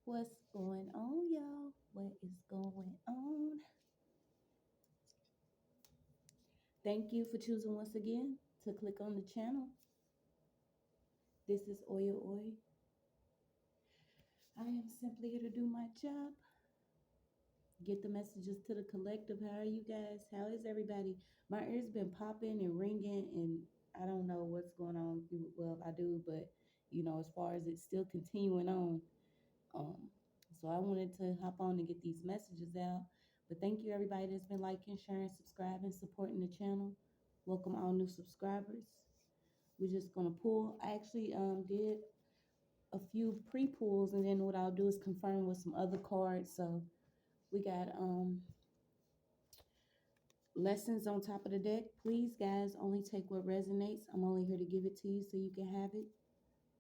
What's going on, y'all? What is going on? Thank you for choosing once again to click on the channel. This is Oyaoy. I am simply here to do my job, get the messages to the collective. How are you guys? How is everybody? My ears been popping and ringing, and I don't know what's going on. Well, I do, but as far as it's still continuing on, Um, so I wanted to hop on and get these messages out. But thank you everybody that's been liking, sharing, subscribing, supporting the channel. Welcome all new subscribers. We're just gonna pull. I actually did a few pre-pulls, and then what I'll do is confirm with some other cards. So we got lessons on top of the deck. Please guys, only take what resonates. I'm only here to give it to you so you can have it.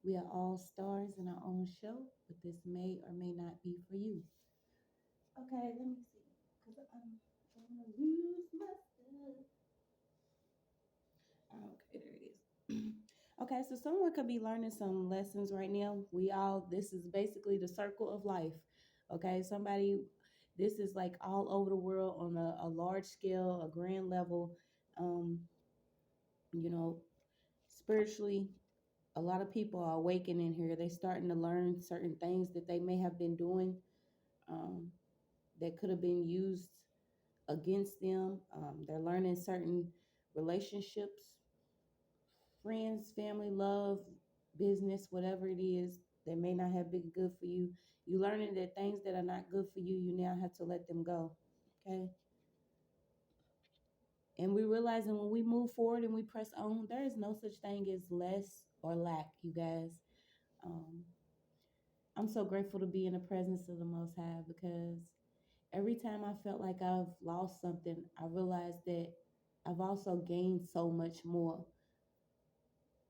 We are all stars in our own show, but this may or may not be for you. Okay, let me see. Because I'm going to lose my stuff. Okay, there it is. Okay, so someone could be learning some lessons right now. This is basically the circle of life. Okay, this is like all over the world on a large scale, a grand level. Um, you know, spiritually, a lot of people are awakening here. They're starting to learn certain things that they may have been doing um, that could have been used against them. They're learning certain relationships, friends, family, love, business, whatever it is that may not have been good for you. You learning that things that are not good for you, you now have to let them go. Okay. And we realizing when we move forward and we press on, there is no such thing as less or lack, you guys. Um, I'm so grateful to be in the presence of the Most High, because every time I felt like I've lost something, I realized that I've also gained so much more,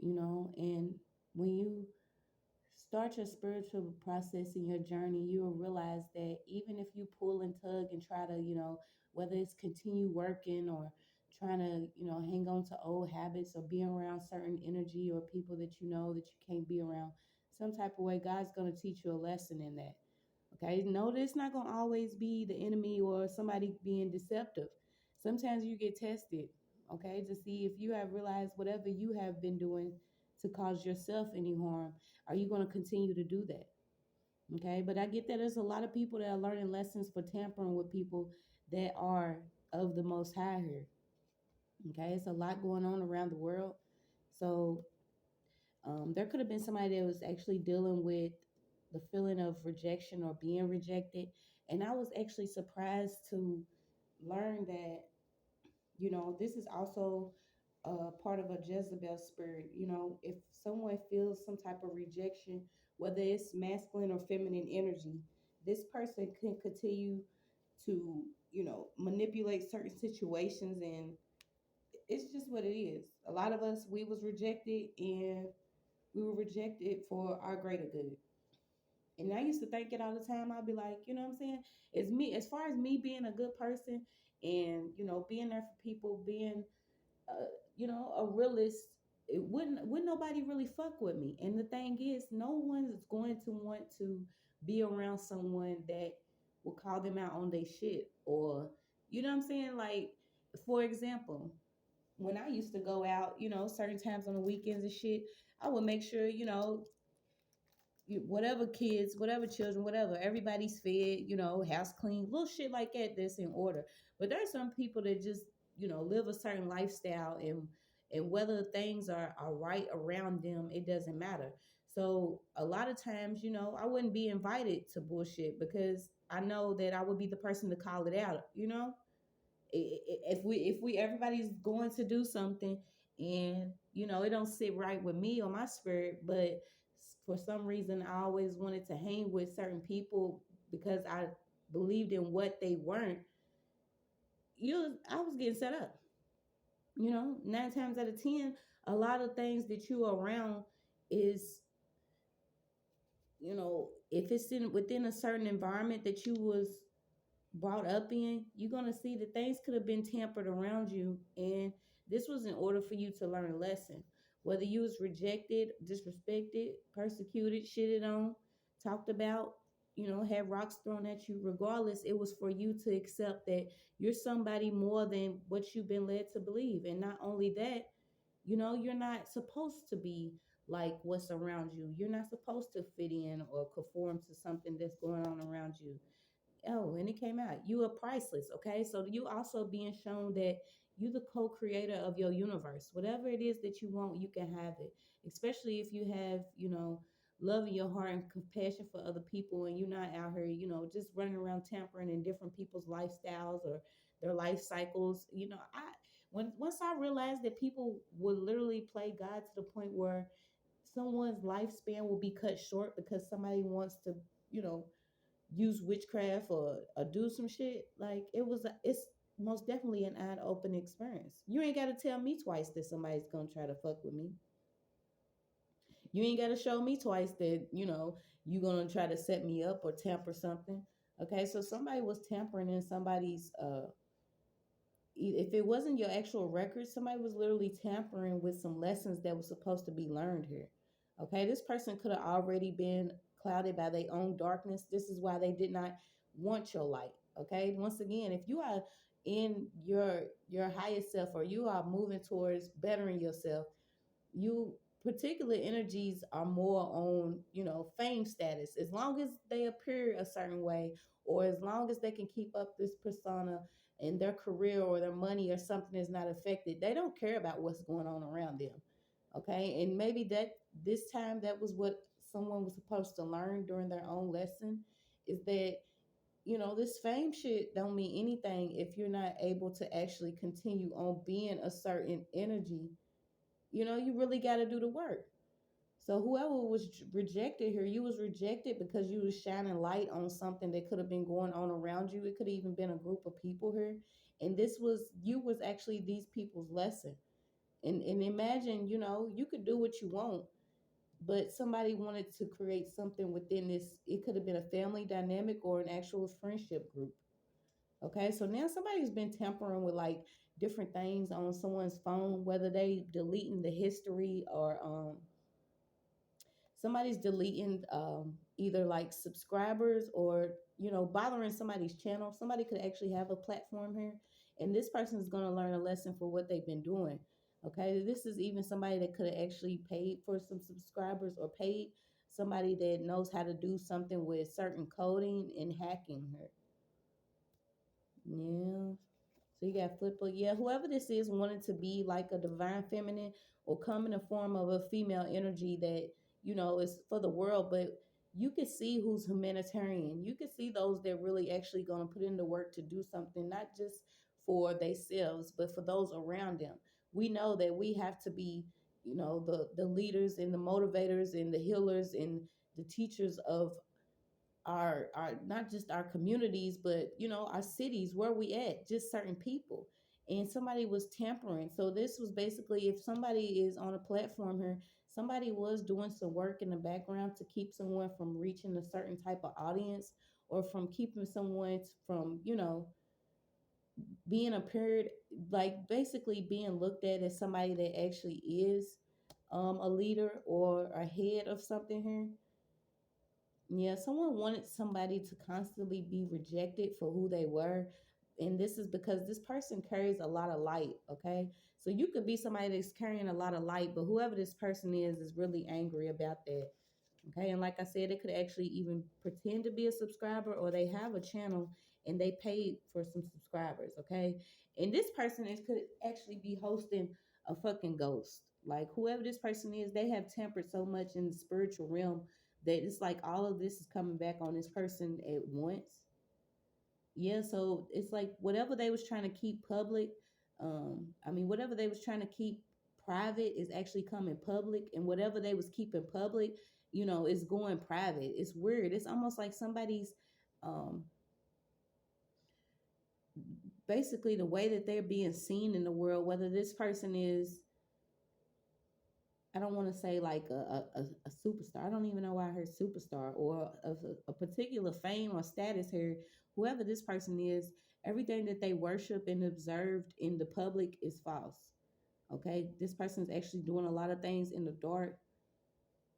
and when you start your spiritual process in your journey, you will realize that even if you pull and tug and try to, whether it's continue working or trying to, hang on to old habits or be around certain energy or people that you know that you can't be around, some type of way, God's going to teach you a lesson in that. Okay, no, it's not going to always be the enemy or somebody being deceptive. Sometimes you get tested, okay, to see if you have realized whatever you have been doing to cause yourself any harm, are you going to continue to do that? Okay, but I get that there's a lot of people that are learning lessons for tampering with people that are of the Most High here. Okay, it's a lot going on around the world. So there could have been somebody that was actually dealing with the feeling of rejection or being rejected. And I was actually surprised to learn that, this is also part of a Jezebel spirit. If someone feels some type of rejection, whether it's masculine or feminine energy, this person can continue to, manipulate certain situations, and it's just what it is. A lot of us, we was rejected, and we were rejected for our greater good. And I used to think it all the time. I'd be like, you know what I'm saying? It's me, as far as me being a good person and, being there for people, being, a realist, it wouldn't nobody really fuck with me. And the thing is, no one's going to want to be around someone that will call them out on their shit, or, you know what I'm saying? Like, for example, when I used to go out, certain times on the weekends and shit, I would make sure, whatever kids, whatever children, whatever, everybody's fed, house clean, little shit like that, that's in order. But there's some people that just, live a certain lifestyle, and whether things are right around them, it doesn't matter. So a lot of times, I wouldn't be invited to bullshit because I know that I would be the person to call it out, if we everybody's going to do something, and it don't sit right with me or my spirit, but for some reason I always wanted to hang with certain people because I believed in what they weren't, I was getting set up. 9 times out of 10, a lot of things that you are around is, if it's within a certain environment that you was brought up in, you're going to see that things could have been tampered around you. And this was in order for you to learn a lesson. Whether you was rejected, disrespected, persecuted, shitted on, talked about, had rocks thrown at you. Regardless, it was for you to accept that you're somebody more than what you've been led to believe. And not only that, you're not supposed to be like what's around you. You're not supposed to fit in or conform to something that's going on around you. Oh, and it came out. You are priceless, okay? So you also being shown that you the co-creator of your universe. Whatever it is that you want, you can have it. Especially if you have, love in your heart and compassion for other people, and you're not out here, just running around tampering in different people's lifestyles or their life cycles. Once I realized that people would literally play God to the point where someone's lifespan will be cut short because somebody wants to, you know, use witchcraft or do some shit. Like it's most definitely an eye open experience. You ain't gotta tell me twice that somebody's gonna try to fuck with me. You ain't gotta show me twice that, you gonna try to set me up or tamper something. Okay, so somebody was tampering in somebody's if it wasn't your actual record, somebody was literally tampering with some lessons that was supposed to be learned here. Okay, this person could have already been clouded by their own darkness. This is why they did not want your light. Okay, once again, if you are in your highest self, or you are moving towards bettering yourself, you particular energies are more on, fame status. As long as they appear a certain way, or as long as they can keep up this persona, and their career or their money or something is not affected, they don't care about what's going on around them. Okay, and maybe that this time that was what someone was supposed to learn during their own lesson, is that, this fame shit don't mean anything if you're not able to actually continue on being a certain energy. You really got to do the work. So whoever was rejected here, you was rejected because you was shining light on something that could have been going on around you. It could have even been a group of people here, and you was actually these people's lesson. And imagine, you could do what you want, but somebody wanted to create something within this. It could have been a family dynamic or an actual friendship group. Okay, so now somebody's been tampering with like different things on someone's phone, whether they deleting the history, or somebody's deleting either like subscribers, or bothering somebody's channel. Somebody could actually have a platform here, and this person is going to learn a lesson for what they've been doing. Okay, this is even somebody that could have actually paid for some subscribers, or paid somebody that knows how to do something with certain coding and hacking her. Yeah. So you got flipper. Yeah, whoever this is wanted to be like a divine feminine, or come in the form of a female energy that, is for the world. But you can see who's humanitarian. You can see those that really actually going to put in the work to do something, not just for themselves, but for those around them. We know that we have to be, the leaders and the motivators and the healers and the teachers of our not just our communities, but our cities, where we at, just certain people. And somebody was tampering. So this was basically, if somebody is on a platform here, somebody was doing some work in the background to keep someone from reaching a certain type of audience, or from keeping someone from, being appeared, like basically being looked at as somebody that actually is a leader or a head of something here. Yeah, someone wanted somebody to constantly be rejected for who they were. And this is because this person carries a lot of light, okay? So you could be somebody that's carrying a lot of light, but whoever this person is really angry about that. Okay, and like I said, they could actually even pretend to be a subscriber, or they have a channel and they paid for some subscribers. Okay, and this person could actually be hosting a fucking ghost. Like whoever this person is, they have tempered so much in the spiritual realm that it's like all of this is coming back on this person at once. Yeah, so it's like whatever they was trying to keep public, whatever they was trying to keep private is actually coming public, and whatever they was keeping public, is going private. It's weird. It's almost like somebody's um basically the way that they're being seen in the world, whether this person is, I don't want to say like a superstar. I don't even know why I heard superstar, or a particular fame or status here. Whoever this person is, everything that they worship and observed in the public is false. Okay, this person is actually doing a lot of things in the dark.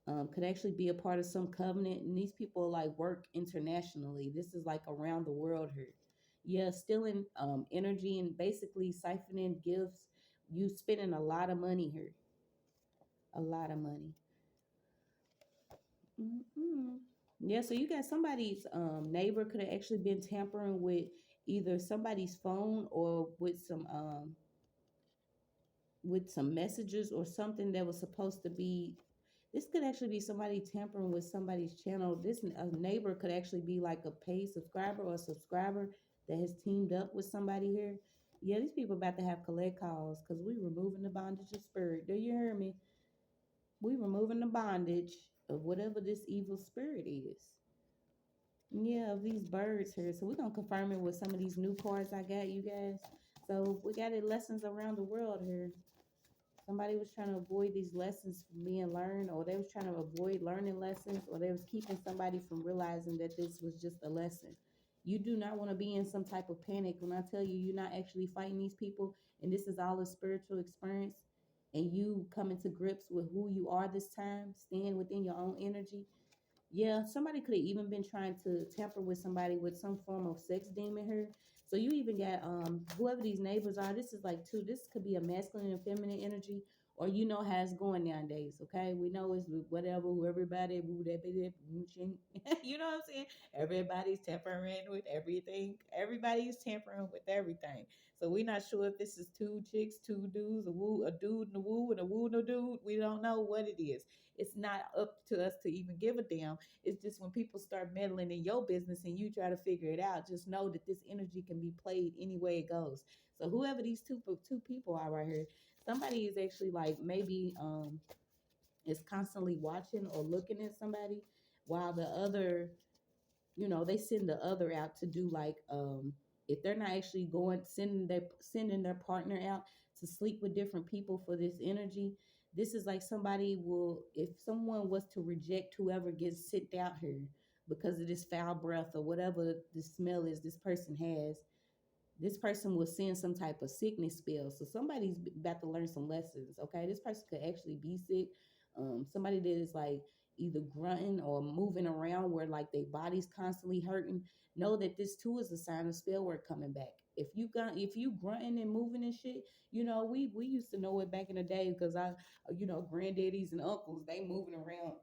could actually be a part of some covenant. And these people like work internationally. This is like around the world here. Yeah, stealing energy and basically siphoning gifts. You spending a lot of money here. A lot of money. Mm-mm. Yeah, so you got somebody's neighbor could have actually been tampering with either somebody's phone or with some messages or something that was supposed to be. This could actually be somebody tampering with somebody's channel. This a neighbor could actually be like a paid subscriber or a subscriber that has teamed up with somebody here. Yeah, these people about to have collect calls because we removing the bondage of spirit. Do you hear me? We removing the bondage of whatever this evil spirit is. Yeah, of these birds here. So we're gonna confirm it with some of these new cards I got, you guys. So we got it lessons around the world here. Somebody was trying to avoid these lessons from being learned, or they was trying to avoid learning lessons, or they was keeping somebody from realizing that this was just a lesson. You do not want to be in some type of panic when I tell you you're not actually fighting these people, and this is all a spiritual experience, and you come into grips with who you are this time, stand within your own energy. Yeah, somebody could have even been trying to tamper with somebody with some form of sex demon here. So you even got whoever these neighbors are. This is like two. This could be a masculine and feminine energy, or you know how it's going nowadays. Okay, we know it's whatever. Who everybody, who that be, you know what I'm saying? Everybody's tampering with everything. Everybody's tampering with everything. So we're not sure if this is two chicks, two dudes, a dude and a woo, and a woo and a dude. We don't know what it is. It's not up to us to even give a damn. It's just when people start meddling in your business and you try to figure it out, just know that this energy can be played any way it goes. So whoever these two people are right here, somebody is actually like maybe is constantly watching or looking at somebody while the other, they send the other out to do like if they're not actually going sending their partner out to sleep with different people for this energy. This is like somebody will, if someone was to reject whoever gets sent out here because of this foul breath or whatever the smell is this person has, this person will send some type of sickness spell. So somebody's about to learn some lessons. Okay, this person could actually be sick. Somebody that is like either grunting or moving around where like their body's constantly hurting. Know that this too is a sign of spell work coming back. If you grunting and moving and shit, we used to know it back in the day because granddaddies and uncles they moving around.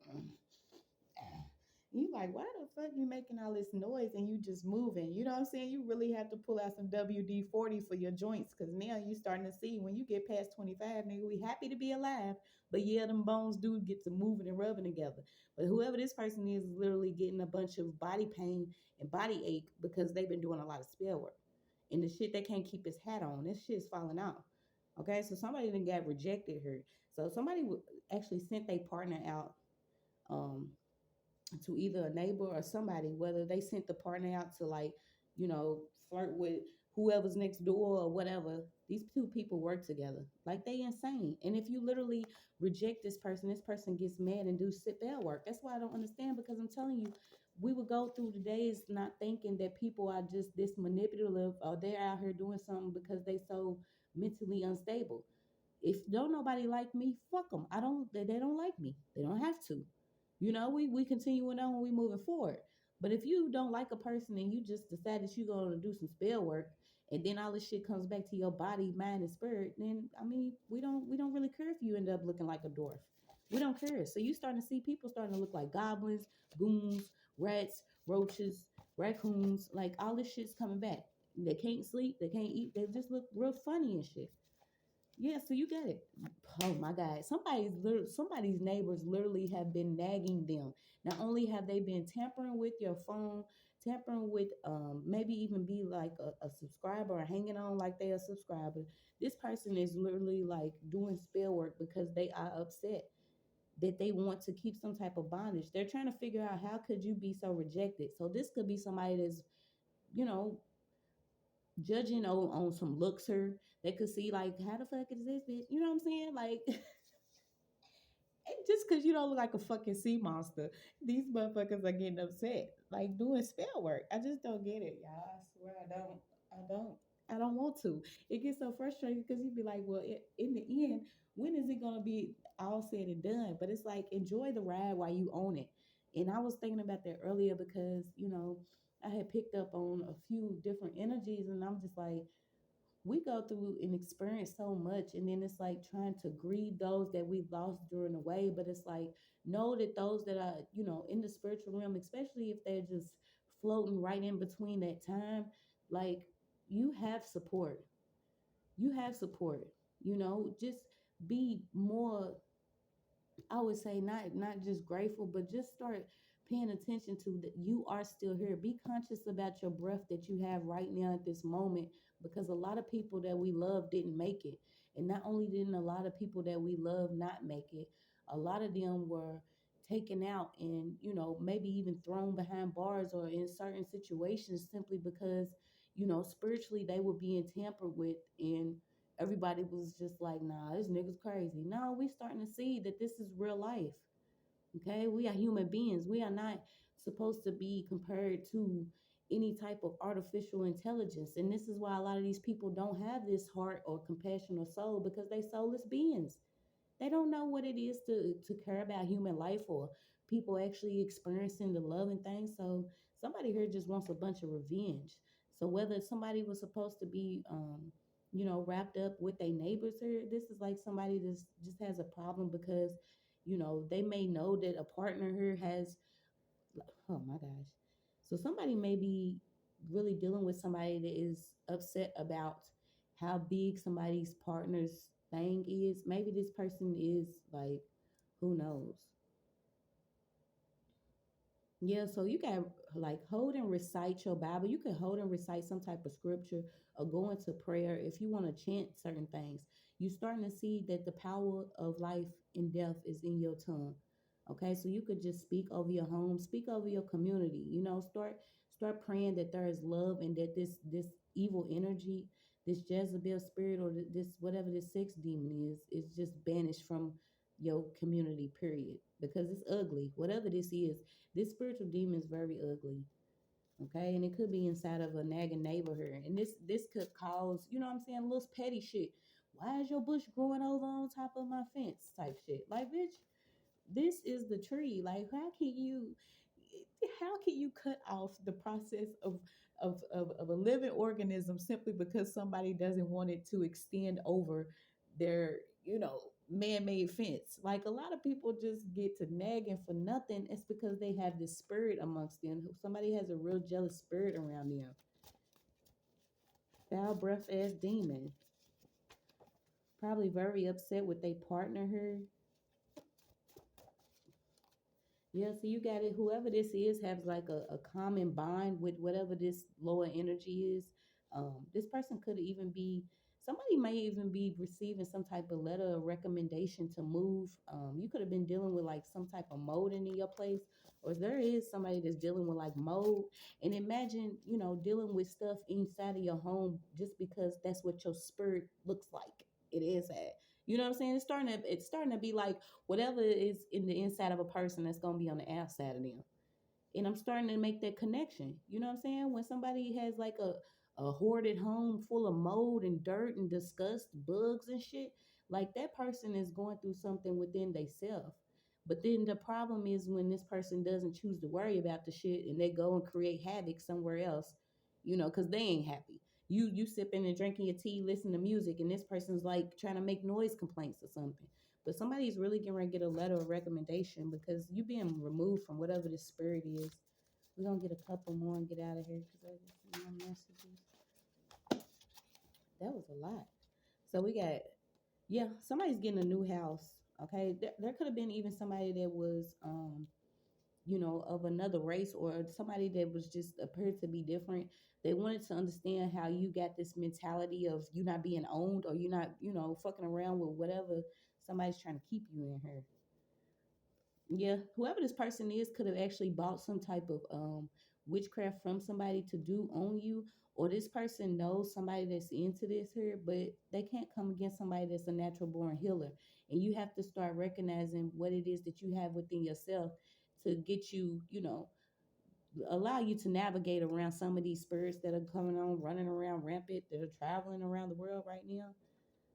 You like, why the fuck you making all this noise and you just moving? You know what I'm saying? You really have to pull out some WD-40 for your joints because now you starting to see when you get past 25, nigga, we happy to be alive. But yeah, them bones do get to moving and rubbing together. But whoever this person is literally getting a bunch of body pain and body ache because they've been doing a lot of spell work. And the shit they can't keep his hat on, this shit's falling off. Okay, so somebody then got rejected here. So somebody actually sent their partner out um to either a neighbor or somebody, whether they sent the partner out to like, flirt with whoever's next door or whatever. These two people work together. Like they insane. And if you literally reject this person gets mad and do spell work. That's why I don't understand because I'm telling you, we would go through the days not thinking that people are just this manipulative or they're out here doing something because they so mentally unstable. If don't nobody like me, fuck them. I don't. They don't like me. They don't have to. We continuing on. We moving forward. But if you don't like a person and you just decide that you're gonna do some spell work, and then all this shit comes back to your body, mind, and spirit, then I mean, we don't really care if you end up looking like a dwarf. We don't care. So you starting to see people starting to look like goblins, goons, rats, roaches, raccoons. Like all this shit's coming back. They can't sleep. They can't eat. They just look real funny and shit. Yeah, so you get it. Oh my God. Somebody's neighbors literally have been nagging them. Not only have they been tampering with your phone, tampering with maybe even be like a subscriber or hanging on like they a subscriber. This person is literally like doing spell work because they are upset that they want to keep some type of bondage. They're trying to figure out how could you be so rejected. So this could be somebody that's, you know, judging on some looks her. They could see like, how the fuck is this bitch? You know what I'm saying? Like, just because you don't look like a fucking sea monster, these motherfuckers are getting upset. Like doing spell work. I just don't get it, y'all. I swear I don't. I don't. I don't want to. It gets so frustrating because you'd be like, well, in the end, when is it gonna be all said and done? But it's like enjoy the ride while you own it. And I was thinking about that earlier because I had picked up on a few different energies, and I'm just like, we go through and experience so much, and then it's like trying to grieve those that we've lost during the way. But it's like, know that those that are in the spiritual realm, especially if they're just floating right in between that time, like, you have support. You have support. Just be more, I would say, not just grateful, but just start paying attention to that you are still here. Be conscious about your breath that you have right now at this moment, because a lot of people that we love didn't make it. And not only didn't a lot of people that we love not make it, a lot of them were taken out and, maybe even thrown behind bars or in certain situations simply because, spiritually they were being tampered with, and everybody was just like, nah, this nigga's crazy. No, we starting to see that this is real life. Okay, we are human beings. We are not supposed to be compared to any type of artificial intelligence. And this is why a lot of these people don't have this heart or compassion or soul, because they soulless beings. They don't know what it is to care about human life or people actually experiencing the love and things. So somebody here just wants a bunch of revenge. So whether somebody was supposed to be wrapped up with their neighbors here, this is like somebody that just has a problem because they may know that a partner here has, oh my gosh. So somebody may be really dealing with somebody that is upset about how big somebody's partner's thing is. Maybe this person is like, who knows? Yeah, so you can like hold and recite your Bible. You can hold and recite some type of scripture or go into prayer if you want to chant certain things. You're starting to see that the power of life and death is in your tongue. Okay, so you could just speak over your home, speak over your community. Start praying that there is love and that this evil energy, this Jezebel spirit or this whatever this sex demon is just banished from your community. Period, because it's ugly. Whatever this spiritual demon is very ugly. Okay, and it could be inside of a nagging neighborhood, and this could cause, what I'm saying, little petty shit. Why is your bush growing over on top of my fence? Type shit. Like, bitch, this is the tree. Like, how can you cut off the process of a living organism simply because somebody doesn't want it to extend over their man-made fence? Like, a lot of people just get to nagging for nothing. It's because they have this spirit amongst them. Somebody has a real jealous spirit around them. Foul breath ass demon, probably very upset with their partner here. Yeah, so you got it. Whoever this is has like a common bond with whatever this lower energy is. This person could even be, somebody may even be receiving some type of letter of recommendation to move. You could have been dealing with like some type of molding in your place, or there is somebody that's dealing with like mold. And imagine, dealing with stuff inside of your home just because that's what your spirit looks like. It is at. You know what I'm saying? It's starting to be like whatever is in the inside of a person that's gonna be on the outside of them. And I'm starting to make that connection. You know what I'm saying? When somebody has like a hoarded home full of mold and dirt and disgust, bugs and shit, like that person is going through something within themselves. But then the problem is when this person doesn't choose to worry about the shit and they go and create havoc somewhere else, because they ain't happy. You sipping and drinking your tea, listening to music, and this person's like trying to make noise complaints or something. But somebody's really gonna get a letter of recommendation because you being removed from whatever this spirit is. We're gonna get a couple more and get out of here because I just see more messages. That was a lot. So we got, yeah, somebody's getting a new house. Okay, there could have been even somebody that was of another race, or somebody that was just appeared to be different. They wanted to understand how you got this mentality of you not being owned, or you not, fucking around with whatever somebody's trying to keep you in here. Yeah, whoever this person is could have actually bought some type of witchcraft from somebody to do on you, or this person knows somebody that's into this here, but they can't come against somebody that's a natural born healer. And you have to start recognizing what it is that you have within yourself to get you, allow you to navigate around some of these spirits that are coming on, running around rampant, that are traveling around the world right now.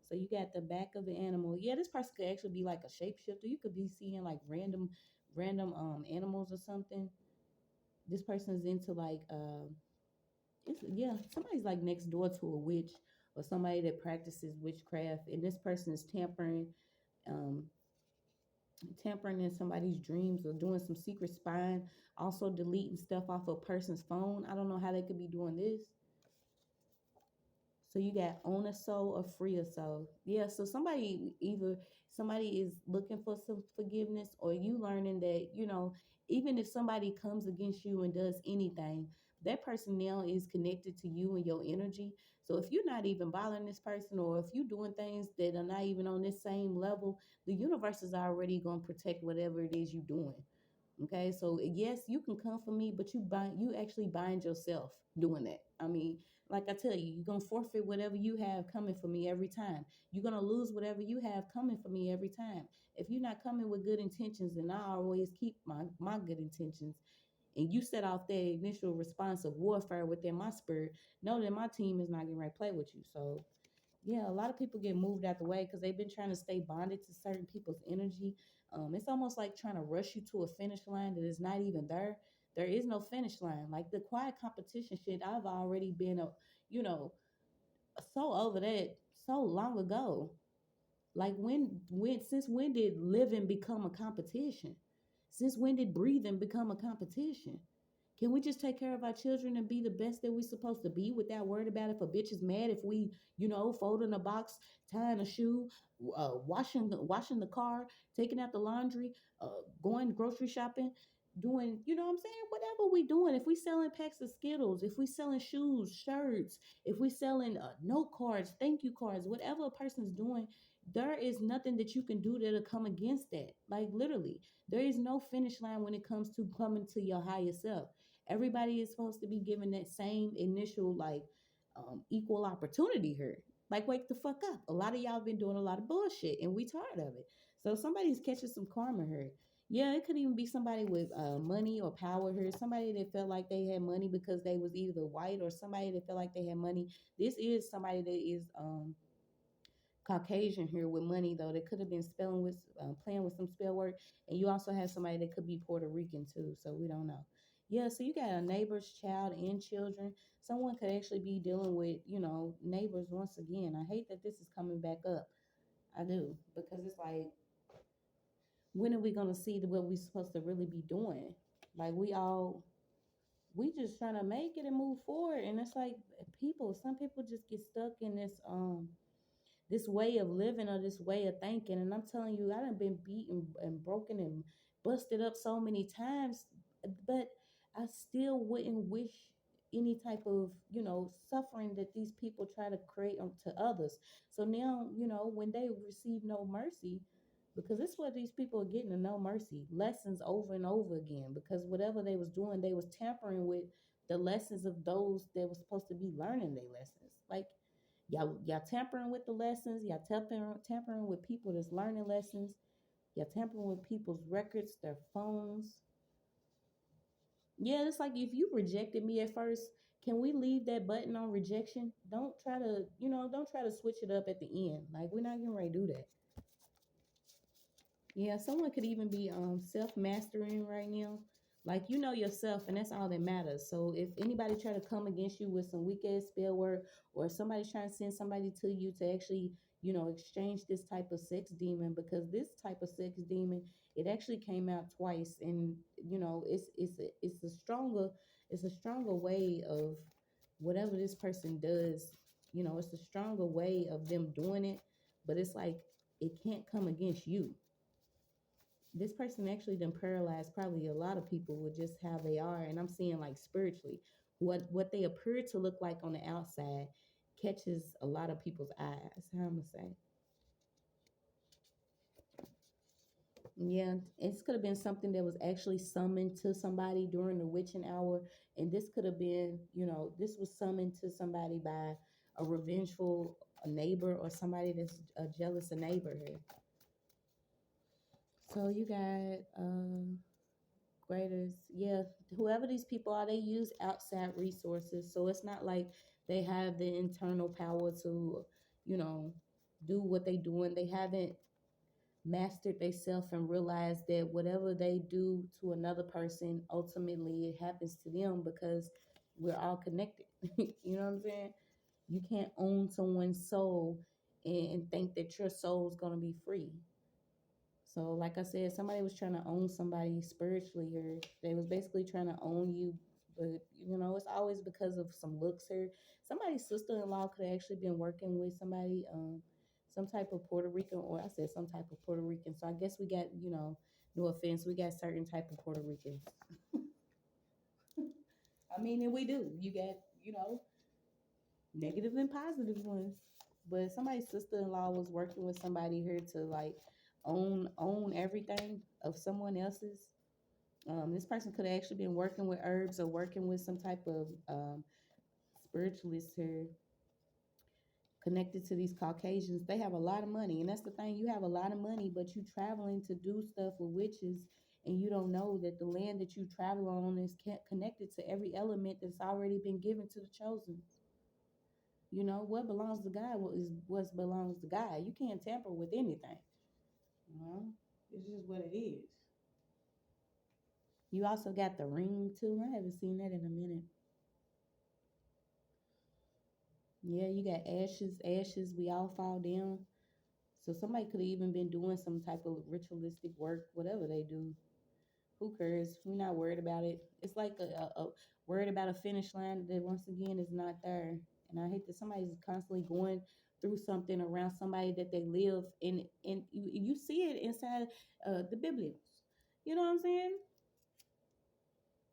So you got the back of the animal. Yeah, this person could actually be like a shapeshifter. You could be seeing like random animals or something. This person is into like it's yeah, somebody's like next door to a witch or somebody that practices witchcraft, and this person is um tampering in somebody's dreams or doing some secret spying, also deleting stuff off a person's phone. I don't know how they could be doing this. So you got own a soul or free a soul. Yeah, so somebody is looking for some forgiveness, or you learning that, even if somebody comes against you and does anything, that person now is connected to you and your energy. So if you're not even bothering this person, or if you're doing things that are not even on this same level, the universe is already going to protect whatever it is you're doing. Okay, so yes, you can come for me, but you actually bind yourself doing that. I mean, like I tell you, you're gonna forfeit whatever you have coming for me every time. You're gonna lose whatever you have coming for me every time. If you're not coming with good intentions, and I always keep my good intentions, and you set off that initial response of warfare within my spirit, know that my team is not getting ready to play with you. So yeah, a lot of people get moved out the way because they've been trying to stay bonded to certain people's energy. It's almost like trying to rush you to a finish line that is not even there. There is no finish line. Like the quiet competition shit, I've already been you know, so over that so long ago. Like since when did living become a competition? Since when did breathing become a competition? Can we just take care of our children and be the best that we're supposed to be without worried about if a bitch is mad if we, folding a box, tying a shoe, washing the car, taking out the laundry, going grocery shopping, doing, you know what I'm saying? Whatever we doing, if we selling packs of Skittles, if we selling shoes, shirts, if we selling note cards, thank you cards, whatever a person's doing, there is nothing that you can do that'll come against that. Like literally, there is no finish line when it comes to coming to your higher self. Everybody is supposed to be given that same initial like equal opportunity here. Like wake the fuck up. A lot of y'all been doing a lot of bullshit and we tired of it. So somebody's catching some karma here. Yeah, it could even be somebody with money or power here. Somebody that felt like they had money because they was either white, or somebody that felt like they had money. This is somebody that is Caucasian here with money, though. They could have been playing with some spell work, and you also have somebody that could be Puerto Rican too. So we don't know. Yeah, so you got a neighbor's child and children. Someone could actually be dealing with, neighbors once again. I hate that this is coming back up. I do, because it's like, when are we gonna see what we're supposed to really be doing? Like we just trying to make it and move forward, and it's like some people just get stuck in this way of living or this way of thinking. And I'm telling you, I done been beaten and broken and busted up so many times, but I still wouldn't wish any type of, suffering that these people try to create to others. So now, when they receive no mercy, because this is what these people are getting, a no mercy lessons over and over again, because whatever they was doing, they was tampering with the lessons of those that was supposed to be learning their lessons. Like y'all tampering with the lessons. Y'all tampering with people that's learning lessons. Y'all tampering with people's records, their phones. Yeah, it's like if you rejected me at first, can we leave that button on rejection? Don't try to switch it up at the end. Like we're not getting ready to do that. Yeah, someone could even be self-mastering right now. Like you know yourself, and that's all that matters. So if anybody try to come against you with some weak ass spell work, or somebody's trying to send somebody to you to actually, exchange this type of sex demon, because this type of sex demon, it actually came out twice, and it's a stronger way of whatever this person does. It's a stronger way of them doing it, but it's like it can't come against you. This person actually done paralyzed probably a lot of people with just how they are. And I'm seeing like spiritually, what they appear to look like on the outside catches a lot of people's eyes. How I'm gonna say. Yeah, it could have been something that was actually summoned to somebody during the witching hour. And this could have been, this was summoned to somebody by a revengeful neighbor, or somebody that's a jealous neighbor here. So you got graders, yeah. Whoever these people are, they use outside resources. So it's not like they have the internal power to, you know, do what they doing. They haven't mastered themselves and realized that whatever they do to another person, ultimately it happens to them because we're all connected. You know what I'm saying? You can't own someone's soul and think that your soul is going to be free. So, like I said, somebody was trying to own somebody spiritually, or they was basically trying to own you. But it's always because of some looks. Or somebody's sister-in-law could have actually been working with somebody, some type of Puerto Rican, or I said some type of Puerto Rican. So I guess we got, no offense, we got certain type of Puerto Ricans. I mean, and we do. You got, negative and positive ones. But somebody's sister-in-law was working with somebody here to like own everything of someone else's. This person could have actually been working with herbs or working with some type of spiritualist here connected to these Caucasians. They have a lot of money, and that's the thing. You have a lot of money, but you traveling to do stuff with witches, and you don't know that the land that you travel on is connected to every element that's already been given to the chosen. What belongs to God is what belongs to God. You can't tamper with anything. It's just what it is. You also got the ring too. I haven't seen that in a minute. Yeah, you got ashes, we all fall down. So somebody could have even been doing some type of ritualistic work, whatever they do. Who cares? We're not worried about it. It's like a worried about a finish line that once again is not there. And I hate that somebody's constantly going through something around somebody that they live in, and you see it inside the Biblios. You know what I'm saying?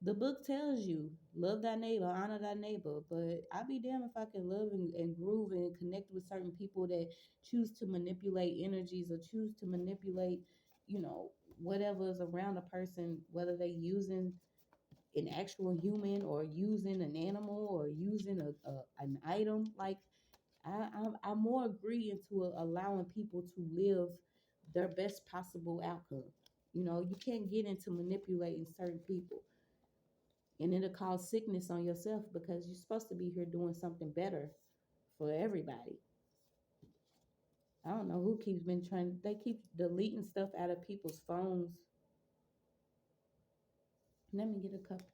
The book tells you love thy neighbor, honor thy neighbor, but I'll be damned if I can love and groove and connect with certain people that choose to manipulate energies or choose to manipulate, you know, whatever is around a person, whether they using an actual human or using an animal or using an item. Like I more agree into allowing people to live their best possible outcome. You can't get into manipulating certain people, and it'll cause sickness on yourself because you're supposed to be here doing something better for everybody. I don't know who keeps been trying. They keep deleting stuff out of people's phones. Let me get a couple.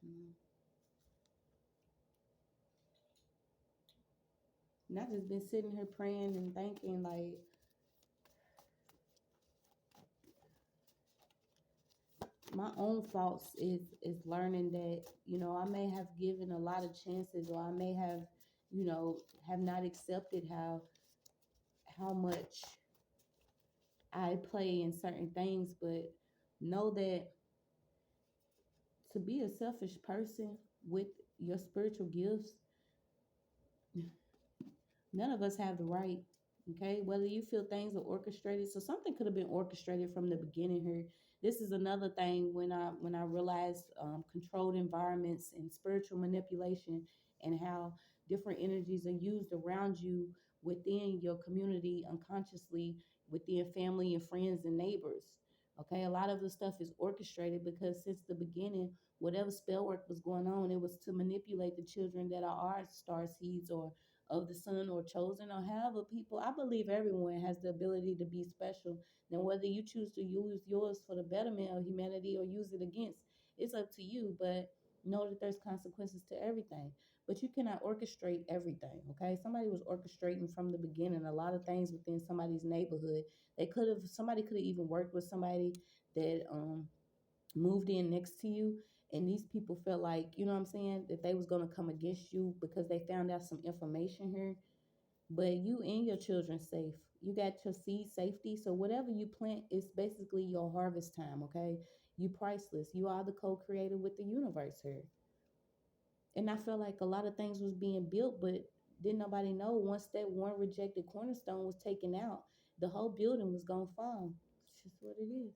And I've just been sitting here praying and thinking, like, my own faults is learning that I may have given a lot of chances, or I may have have not accepted how much I play in certain things, but know that to be a selfish person with your spiritual gifts, none of us have the right. Okay, whether you feel things are orchestrated, so something could have been orchestrated from the beginning here. This is another thing when I realized controlled environments and spiritual manipulation, and how different energies are used around you within your community unconsciously, within family and friends and neighbors. Okay, a lot of the stuff is orchestrated because since the beginning, whatever spell work was going on, it was to manipulate the children that are our star seeds or of the sun or chosen or however people. I believe everyone has the ability to be special. Now, whether you choose to use yours for the betterment of humanity or use it against, it's up to you. But know that there's consequences to everything. But you cannot orchestrate everything. Okay, somebody was orchestrating from the beginning a lot of things within somebody's neighborhood. Somebody could have even worked with somebody that moved in next to you, and these people felt like, you know what I'm saying, that they was going to come against you because they found out some information here. But you and your children safe. You got your seed safety. So whatever you plant is basically your harvest time. Okay, you priceless. You are the co-creator with the universe here. And I felt like a lot of things was being built, but didn't nobody know once that one rejected cornerstone was taken out, the whole building was gonna fall. It's just what it is.